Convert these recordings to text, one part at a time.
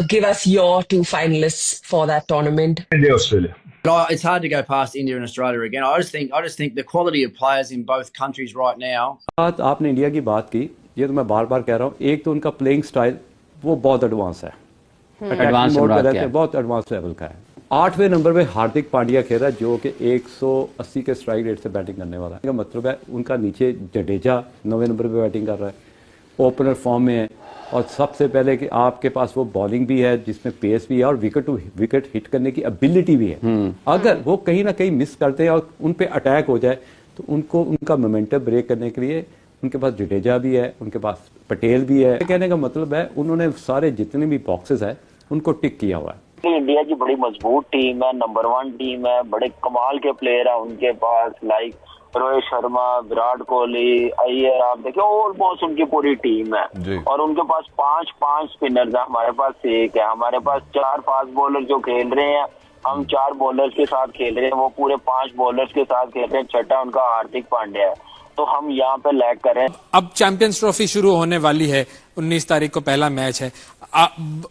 give us your two finalists for that tournament. India, Australia. It's hard to go past India and Australia again. I just think the quality of players in both countries right now. बात आपने India की बात की, ये तो मैं बार बार कह रहा हूँ, एक तो उनका प्लेइंग स्टाइल वो बहुत एडवांस है, एडवांस बहुत एडवांस लेवल का है। 8वें नंबर पे हार्दिक पांड्या खेल रहा है जो कि 180 के स्ट्राइक रेट से बैटिंग करने वाला है। इसका मतलब है उनका नीचे जडेजा 9वें नंबर पे बैटिंग कर रहा है, ओपनर फॉर्म में है, और सबसे पहले कि आपके पास वो बॉलिंग भी है जिसमें पेस भी है और विकेट टू विकेट हिट करने की एबिलिटी भी है। अगर वो कहीं ना कहीं मिस करते हैं और उन पे अटैक हो जाए तो उनको उनका मोमेंटम ब्रेक करने के लिए उनके पास जडेजा भी है, उनके पास पटेल भी है। कहने का मतलब है उन्होंने सारे जितने भी बॉक्सेस है उनको टिक किया हुआ है। इंडिया की बड़ी मजबूत टीम है, नंबर 1 टीम है, बड़े कमाल के प्लेयर है उनके पास, लाइक रोहित शर्मा, विराट कोहली, अय्यर, आप देखिए ऑलमोस्ट उनकी पूरी टीम है। और उनके पास 5 स्पिनर्स है, हमारे पास 1 है। हमारे पास 4 फास्ट बॉलर जो खेल रहे हैं, हम 4 बॉलर्स के साथ खेल रहे हैं, वो पूरे 5 बॉलर्स के साथ खेल रहे हैं। छठा उनका हार्दिक पांड्या है, तो हम यहाँ पे लैग करें। अब चैंपियंस ट्रॉफी शुरू होने वाली है, 19 तारीख को पहला मैच है।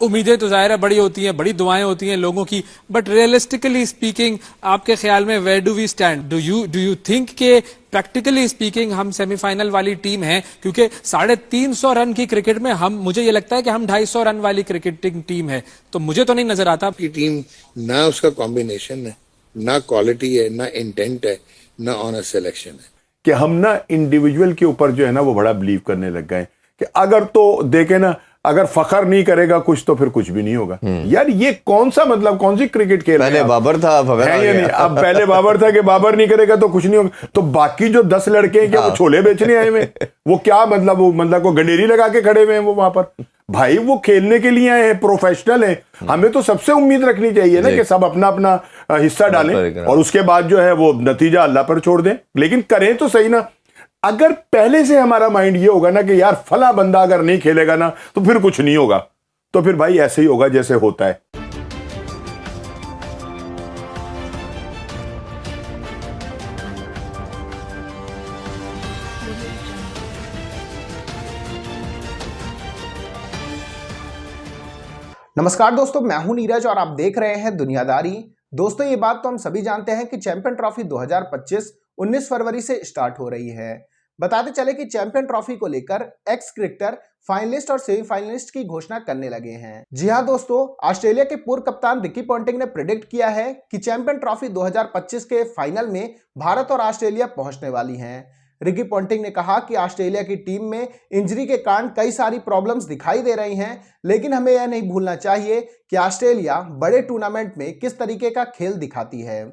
उम्मीदें तो जाहिर है बड़ी होती हैं, बड़ी दुआएं होती हैं लोगों की, बट रियलिस्टिकली स्पीकिंग आपके ख्याल में where do we stand? Do you think के प्रैक्टिकली स्पीकिंग हम सेमीफाइनल वाली टीम है? क्योंकि 350 रन की क्रिकेट में मुझे ये लगता है कि हम 250 रन वाली क्रिकेटिंग टीम है, तो मुझे तो नहीं नजर आता। की टीम ना उसका कॉम्बिनेशन है, ना क्वालिटी है, ना इंटेंट है, ना ऑनर सिलेक्शन है, कि हम ना इंडिविजुअल के ऊपर जो है ना वो बड़ा बिलीव करने लग गए कि अगर तो देखे ना, अगर फखर नहीं करेगा कुछ तो फिर कुछ भी नहीं होगा। यार ये कौन सा मतलब, कौन सी क्रिकेट खेल पहले बाबर था, फखर है या नहीं? अब पहले बाबर था कि बाबर नहीं करेगा तो कुछ नहीं होगा, तो बाकी जो 10 लड़के हैं क्या वो छोले बेचने आए हुए? वो क्या मतलब, वो मतलब को गंडेरी लगा के खड़े हुए हैं वो वहां पर? भाई वो खेलने के लिए आए हैं, प्रोफेशनल हैं। हमें तो सबसे उम्मीद रखनी चाहिए ना कि सब अपना अपना हिस्सा डालें और उसके बाद जो है वो नतीजा अल्लाह पर छोड़ दें, लेकिन करें तो सही ना। अगर पहले से हमारा माइंड ये होगा ना कि यार फला बंदा अगर नहीं खेलेगा ना तो फिर कुछ नहीं होगा, तो फिर भाई ऐसे ही होगा जैसे होता है। नमस्कार दोस्तों, मैं हूं नीरज और आप देख रहे हैं दुनियादारी। दोस्तों ये बात तो हम सभी जानते हैं कि चैंपियन ट्रॉफी 2025 19 फरवरी से स्टार्ट हो रही है। बताते चले कि चैंपियन ट्रॉफी को लेकर एक्स क्रिकेटर फाइनलिस्ट और सेमीफाइनलिस्ट की घोषणा करने लगे हैं। जी हां दोस्तों, ऑस्ट्रेलिया के पूर्व कप्तान रिकी पॉन्टिंग ने प्रेडिक्ट किया है कि चैंपियन ट्रॉफी 2025 के फाइनल में भारत और ऑस्ट्रेलिया पहुंचने वाली हैं। रिकी पॉन्टिंग ने कहा कि ऑस्ट्रेलिया की टीम में इंजरी के कारण कई सारी प्रॉब्लम्स दिखाई दे रही हैं, लेकिन हमें यह नहीं भूलना चाहिए कि ऑस्ट्रेलिया बड़े टूर्नामेंट में किस तरीके का खेल दिखाती है।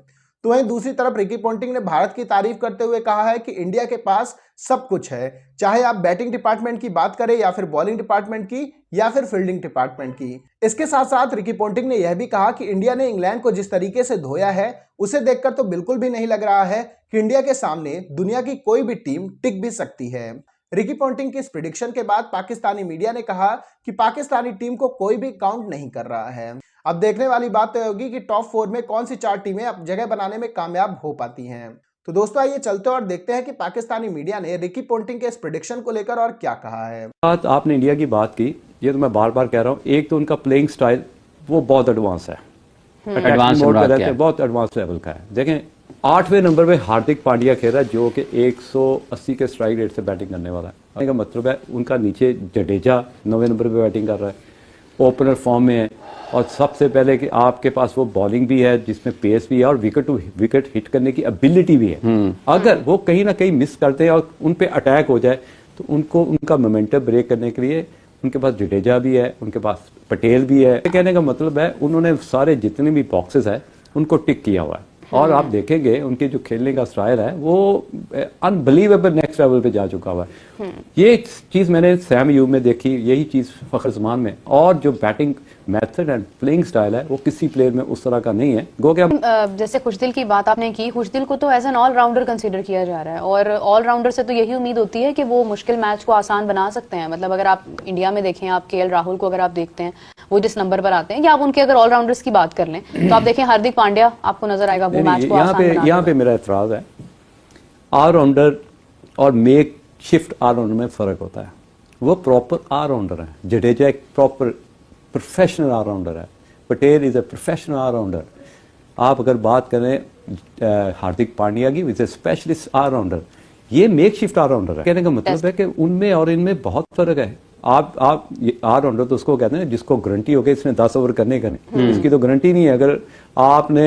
तो वहीं दूसरी तरफ रिकी पॉन्टिंग ने भारत की तारीफ करते हुए कहा है कि इंडिया के पास सब कुछ है, चाहे आप बैटिंग डिपार्टमेंट की बात करें या फिर बॉलिंग डिपार्टमेंट की या फिर फील्डिंग डिपार्टमेंट की। इसके साथ साथ रिकी पॉन्टिंग ने यह भी कहा कि इंडिया ने इंग्लैंड को जिस तरीके से धोया है उसे देखकर तो बिल्कुल भी नहीं लग रहा है कि इंडिया के सामने दुनिया की कोई भी टीम टिक भी सकती है। रिकी पॉन्टिंग की इस प्रेडिक्शन के बाद पाकिस्तानी मीडिया ने कहा कि पाकिस्तानी टीम को कोई भी काउंट नहीं कर रहा है। अब देखने वाली बात तो होगी कि टॉप 4 में कौन सी 4 टीमें अब जगह बनाने में कामयाब हो पाती हैं। तो दोस्तों आइए चलते और देखते हैं कि पाकिस्तानी मीडिया ने रिकी पॉन्टिंग के इस प्रेडिक्शन को लेकर और क्या कहा है। बात आपने इंडिया की बात की, ये तो मैं बार बार कह रहा हूँ, एक तो उनका प्लेइंग स्टाइल वो बहुत एडवांस है, बहुत एडवांस लेवल का है। देखें 8वें नंबर पे हार्दिक पांड्या खेल रहा है जो कि 180 के स्ट्राइक रेट से बैटिंग करने वाला है। इसका मतलब है उनका नीचे जडेजा 9वें नंबर पे बैटिंग कर रहा है, ओपनर फॉर्म में है, और सबसे पहले कि आपके पास वो बॉलिंग भी है जिसमें पेस भी है और विकेट टू विकेट हिट करने की एबिलिटी भी है। अगर वो कहीं ना कहीं मिस करते हैं और उन पे अटैक हो जाए तो उनको उनका मोमेंटम ब्रेक करने के लिए उनके पास जडेजा भी है, उनके पास पटेल भी है। कहने का मतलब है उन्होंने सारे जितने भी बॉक्सेस है उनको टिक किया हुआ है, और आप देखेंगे उनके जो खेलने का स्टाइल है वो अनबिलीवेबल नेक्स्ट लेवल पे जा चुका हुआ है। ये चीज मैंने सैम अयूब में देखी, यही चीज फखर जमान में, और जो batting method and playing style है वो किसी प्लेयर में उस तरह का नहीं है। गो क्या जैसे खुशदिल की बात आपने की, खुशदिल को तो एज एन ऑलराउंडर कंसीडर किया जा रहा है, और ऑलराउंडर से तो यही उम्मीद होती है कि वो मुश्किल मैच को आसान बना सकते हैं। मतलब अगर आप इंडिया में देखें, आप केएल राहुल को अगर आप देखते हैं वो जिस नंबर पर आते हैं, या आप उनके अगर ऑलराउंडर्स की बात कर लें तो आप देखें हार्दिक पांड्या आपको नजर आएगा वो मैच को आसान बना। यहाँ पे मेरा एतराज है, ऑलराउंडर और मेक शिफ्ट ऑलराउंडर में फर्क होता है। वो प्रॉपर ऑलराउंडर है, जडेजा एक प्रॉपर प्रोफेशनल ऑलराउंडर है। Patel is a professional all rounder. आप अगर बात करें हार्दिक पांड्या की, विद ए स्पेशलिस्ट ऑलराउंडर, ये मेक शिफ्ट ऑलराउंडर है। कहने का मतलब है कि उनमें और इनमें बहुत फर्क है। आप ऑलराउंडर तो उसको कहते हैं जिसको गारंटी हो गई इसने 10 ओवर करने का नहीं, इसकी तो गारंटी नहीं है। अगर आपने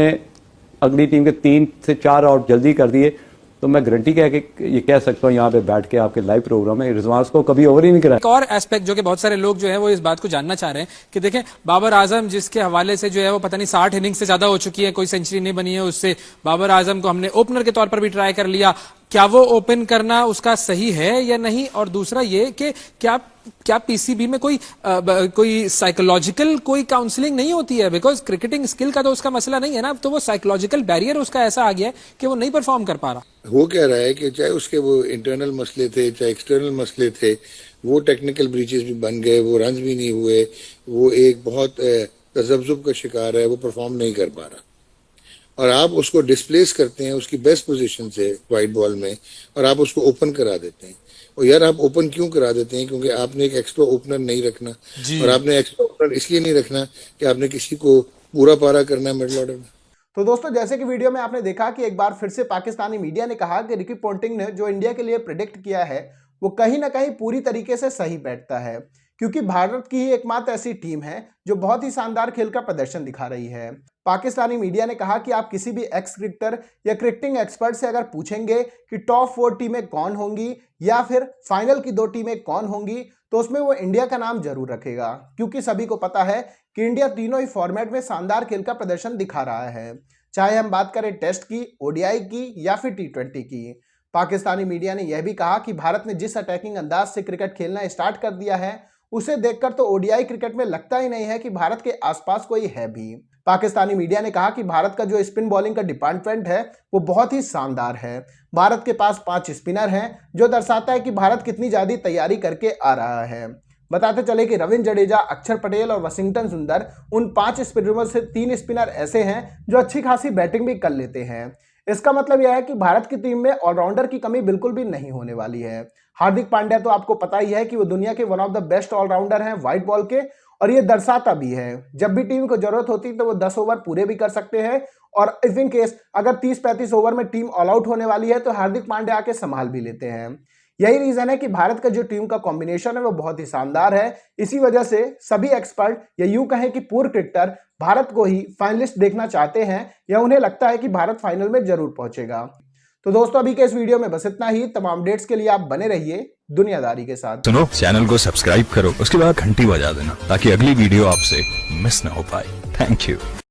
अगली टीम के 3 से 4 आउट जल्दी कर दिए तो मैं गारंटी ये कह सकता हूँ यहाँ पे बैठ के आपके लाइव प्रोग्राम में, रिजवान को कभी ओवर ही नहीं कराया। एक और एस्पेक्ट जो कि बहुत सारे लोग जो है वो इस बात को जानना चाह रहे हैं कि देखें बाबर आजम जिसके हवाले से जो है वो पता नहीं 60 इनिंग्स से ज्यादा हो चुकी है, कोई सेंचुरी नहीं बनी है उससे। बाबर आजम को हमने ओपनर के तौर पर भी ट्राई कर लिया, क्या वो ओपन करना उसका सही है या नहीं? और दूसरा ये कि क्या पीसीबी में कोई साइकोलॉजिकल कोई काउंसलिंग नहीं होती है? बिकॉज क्रिकेटिंग स्किल का तो उसका मसला नहीं है ना, अब तो वो साइकोलॉजिकल बैरियर उसका ऐसा आ गया है कि वो नहीं परफॉर्म कर पा रहा। वो कह रहा है कि चाहे उसके वो इंटरनल मसले थे चाहे एक्सटर्नल मसले थे, वो टेक्निकल ब्रीचेस भी बन गए, वो रन भी नहीं हुए, वो एक बहुत तजब्जुब का शिकार है, वो परफॉर्म नहीं कर पा रहा। और आप उसको डिस्प्लेस करते हैं उसकी बेस्ट पोजीशन से वाइड बॉल में, और आप उसको ओपन करा देते हैं। और यार आप ओपन क्यों करा देते हैं? क्योंकि आपने एक एक्स्ट्रा ओपनर नहीं रखना, और आपने एक्स्ट्रा ओपनर इसलिए नहीं रखना कि आपने किसी को पूरा पारा करना है मिडिल ऑर्डर में। तो दोस्तों, जैसे कि वीडियो में आपने देखा कि एक बार फिर से पाकिस्तानी मीडिया ने कहा कि रिकी पोंटिंग ने जो इंडिया के लिए प्रेडिक्ट किया है वो कहीं ना कहीं पूरी तरीके से सही बैठता है, क्योंकि भारत की ही एकमात्र ऐसी टीम है जो बहुत ही शानदार खेल का प्रदर्शन दिखा रही है। पाकिस्तानी मीडिया ने कहा कि आप किसी भी एक्स क्रिकेटर या क्रिकेटिंग एक्सपर्ट से अगर पूछेंगे कि टॉप 4 टीमें कौन होंगी या फिर फाइनल की 2 टीमें कौन होंगी, तो उसमें वो इंडिया का नाम जरूर रखेगा, क्योंकि सभी को पता है कि इंडिया तीनों ही फॉर्मेट में शानदार खेल का प्रदर्शन दिखा रहा है, चाहे हम बात करें टेस्ट की, ओडीआई की या फिर T20 की। पाकिस्तानी मीडिया ने यह भी कहा कि भारत ने जिस अटैकिंग अंदाज से क्रिकेट खेलना स्टार्ट कर दिया है उसे देखकर तो ओडीआई क्रिकेट में लगता ही नहीं है कि भारत के आसपास कोई है भी। पाकिस्तानी मीडिया ने कहा कि भारत का जो स्पिन बॉलिंग का डिपार्टमेंट है वो बहुत ही शानदार है। भारत के पास 5 स्पिनर हैं, जो दर्शाता है कि भारत कितनी ज्यादा तैयारी करके आ रहा है। बताते चले कि रविंद्र जडेजा, अक्षर पटेल और वाशिंगटन सुंदर उन 5 स्पिनरों से 3 स्पिनर ऐसे हैं जो अच्छी खासी बैटिंग भी कर लेते हैं। इसका मतलब यह है कि भारत की टीम में ऑलराउंडर की कमी बिल्कुल भी नहीं होने वाली है। हार्दिक पांड्या तो आपको पता ही है कि वो दुनिया के one of the best all rounder हैं व्हाइट बॉल के, और ये दर्शाता भी है जब भी टीम को जरूरत होती तो वो 10 ओवर पूरे भी कर सकते हैं, और इफ इन केस अगर 30-35 ओवर में टीम ऑल आउट होने वाली है तो हार्दिक पांड्या आके संभाल भी लेते हैं। यही रीजन है कि भारत का जो टीम का कॉम्बिनेशन है वो बहुत ही शानदार है। इसी वजह से सभी एक्सपर्ट या यूं कहें कि पूर्व क्रिकेटर भारत को ही फाइनलिस्ट देखना चाहते हैं, या उन्हें लगता है कि भारत फाइनल में जरूर पहुंचेगा। तो दोस्तों, अभी के इस वीडियो में बस इतना ही। तमाम अपडेट्स के लिए आप बने रहिए दुनियादारी के साथ। सुनो, चैनल को सब्सक्राइब करो, उसके बाद घंटी बजा देना ताकि अगली वीडियो आपसे मिस ना हो पाए। Thank you.